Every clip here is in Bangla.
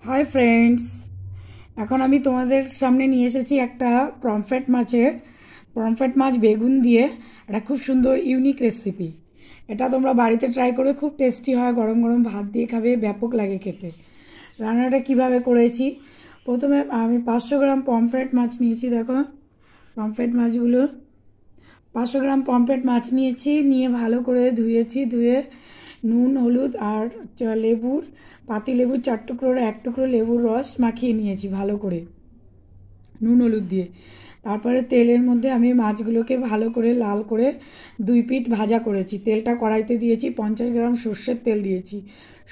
হাই ফ্রেন্ডস, এখন আমি তোমাদের সামনে নিয়ে এসেছি একটা পমফ্রেট মাছ বেগুন দিয়ে একটা খুব সুন্দর ইউনিক রেসিপি। এটা তোমরা বাড়িতে ট্রাই করে, খুব টেস্টি হয়, গরম গরম ভাত দিয়ে খাবে, ব্যাপক লাগে খেতে। রান্নাটা কিভাবে করেছি, প্রথমে আমি 500 গ্রাম পমফ্রেট মাছ নিয়েছি। দেখো পমফ্রেট মাছগুলো, 500 গ্রাম পমফ্রেট মাছ নিয়েছি, নিয়ে ভালো করে ধুয়েছি। ধুয়ে নুন হলুদ আর লেবুর পাতি লেবুর 4 টুকরো 1 টুকরো লেবুর রস মাখিয়ে নিয়েছি ভালো করে নুন হলুদ দিয়ে। তারপরে তেলের মধ্যে আমি মাছগুলোকে ভালো করে লাল করে 2 পিঠ ভাজা করেছি। তেলটা কড়াইতে দিয়েছি, 50 গ্রাম সর্ষের তেল দিয়েছি।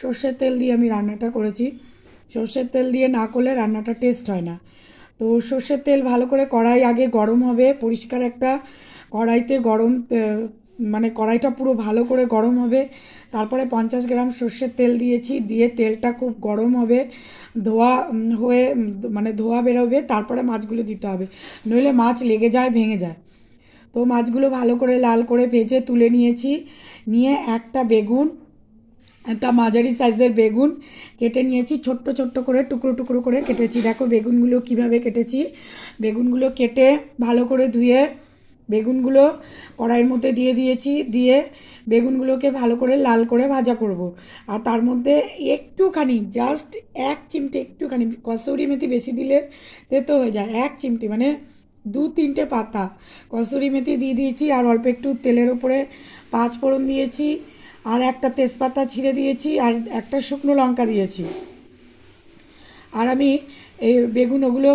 সর্ষের তেল দিয়ে আমি রান্নাটা করেছি। সর্ষের তেল দিয়ে না করলে রান্নাটা টেস্ট হয় না। তো সর্ষের তেল ভালো করে কড়াই আগে গরম হবে, পরিষ্কার একটা কড়াইতে মানে কড়াইটা পুরো ভালো করে গরম হবে। তারপরে 50 গ্রাম সর্ষের তেল দিয়েছি, দিয়ে তেলটা খুব গরম হবে, ধোয়া বেরোবে, তারপরে মাছগুলো দিতে হবে, নইলে মাছ লেগে যায়, ভেঙে যায়। তো মাছগুলো ভালো করে লাল করে ভেজে তুলে নিয়েছি। নিয়ে একটা মাঝারি সাইজের বেগুন কেটে নিয়েছি, ছোট্ট ছোট্ট করে টুকরো টুকরো করে কেটেছি। দেখো বেগুনগুলো কিভাবে কেটেছি। বেগুনগুলো কেটে ভালো করে ধুয়ে বেগুনগুলো কড়াইয়ের মধ্যে দিয়ে দিয়েছি। দিয়ে বেগুনগুলোকে ভালো করে লাল করে ভাজা করব। আর তার মধ্যে একটুখানি, জাস্ট 1 চিমটে, একটুখানি কসুরি মেথি, বেশি দিলে তেতো হয়ে যায়, 1 চিমটি মানে 2-3টে পাতা কসুরি মেথি দিয়ে দিয়েছি। আর অল্প একটু তেলের ওপরে 5 ফোড়ন দিয়েছি, আর একটা তেজপাতা ছিঁড়ে দিয়েছি, আর একটা শুকনো লঙ্কা দিয়েছি। আর আমি এই বেগুন ওগুলো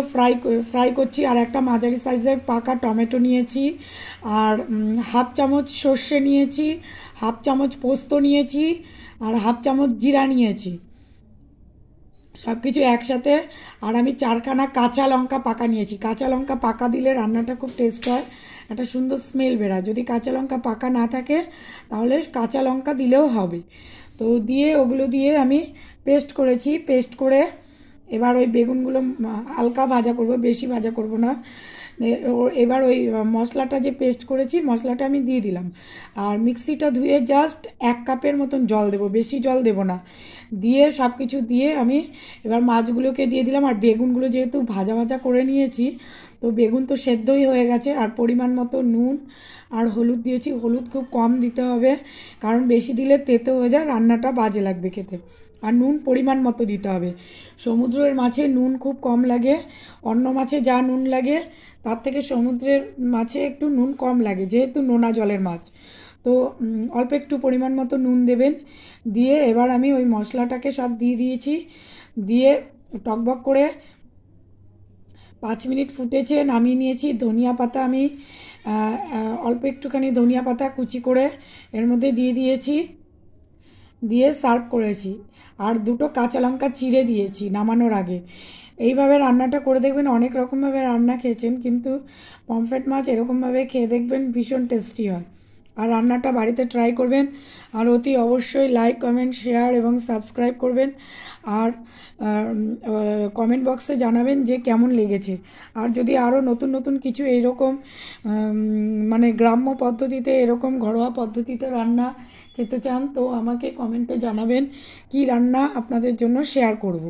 ফ্রাই করছি। আর একটা মাঝারি সাইজের পাকা টমেটো নিয়েছি, আর হাফ চামচ সর্ষে নিয়েছি, হাফ চামচ পোস্ত নিয়েছি, আর হাফ চামচ জিরা নিয়েছি, সব কিছু একসাথে। আর আমি 4খানা কাঁচা লঙ্কা পাকা নিয়েছি। কাঁচা লঙ্কা পাকা দিলে রান্নাটা খুব টেস্ট হয়, একটা সুন্দর স্মেল বেরোয়। যদি কাঁচা লঙ্কা পাকা না থাকে তাহলে কাঁচা লঙ্কা দিলেও হবে। তো দিয়ে ওগুলো দিয়ে আমি পেস্ট করেছি। পেস্ট করে এবার ওই বেগুনগুলো হালকা ভাজা করব, বেশি ভাজা করব না। এবার ওই মশলাটা যে পেস্ট করেছি, মশলাটা আমি দিয়ে দিলাম। আর মিক্সিটা ধুয়ে জাস্ট 1 কাপের মতন জল দেব, বেশি জল দেব না। দিয়ে সব কিছু দিয়ে আমি এবার মাছগুলোকে দিয়ে দিলাম। আর বেগুনগুলো যেহেতু ভাজা ভাজা করে নিয়েছি, তো বেগুন তো সেদ্ধই হয়ে গেছে। আর পরিমাণ মতো নুন আর হলুদ দিয়েছি। হলুদ খুব কম দিতে হবে, কারণ বেশি দিলে তেতো হয়ে যায়, রান্নাটা বাজে লাগবে খেতে। আর নুন পরিমাণ মতো দিতে হবে। সমুদ্রের মাছে নুন খুব কম লাগে, অন্য মাছে যা নুন লাগে তার থেকে সমুদ্রের মাছে একটু নুন কম লাগে, যেহেতু নোনা জলের মাছ। তো অল্প একটু পরিমাণ মতো নুন দেবেন। দিয়ে এবার আমি ওই মশলাটাকে সব দিয়ে দিয়েছি। দিয়ে টকবক করে 5 মিনিট ফুটেছে, নামিয়ে নিয়েছি। ধনিয়া পাতা আমি অল্প একটুখানি ধনিয়া পাতা কুচি করে এর মধ্যে দিয়ে দিয়েছি, দিয়ে সার্ভ করেছি। আর 2টো কাঁচা লঙ্কা চিড়ে দিয়েছি নামানোর আগে। এইভাবে রান্নাটা করে দেখবেন। অনেক রকমভাবে রান্না খেয়েছেন, কিন্তু পমফ্রেট মাছ এরকমভাবে খেয়ে দেখবেন, ভীষণ টেস্টি হয়। আর রান্নাটা বাড়িতে ট্রাই করবেন। আর অতি অবশ্যই লাইক, কমেন্ট, শেয়ার এবং সাবস্ক্রাইব করবেন। আর কমেন্ট বক্সে জানাবেন যে কেমন লেগেছে। আর যদি আরও নতুন নতুন কিছু এইরকম মানে গ্রাম্য পদ্ধতিতে, এরকম ঘরোয়া পদ্ধতিতে রান্না খেতে চান, তো আমাকে কমেন্টে জানাবেন, কি রান্না আপনাদের জন্য শেয়ার করব।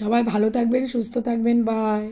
সবাই ভালো থাকবেন, সুস্থ থাকবেন, বাই।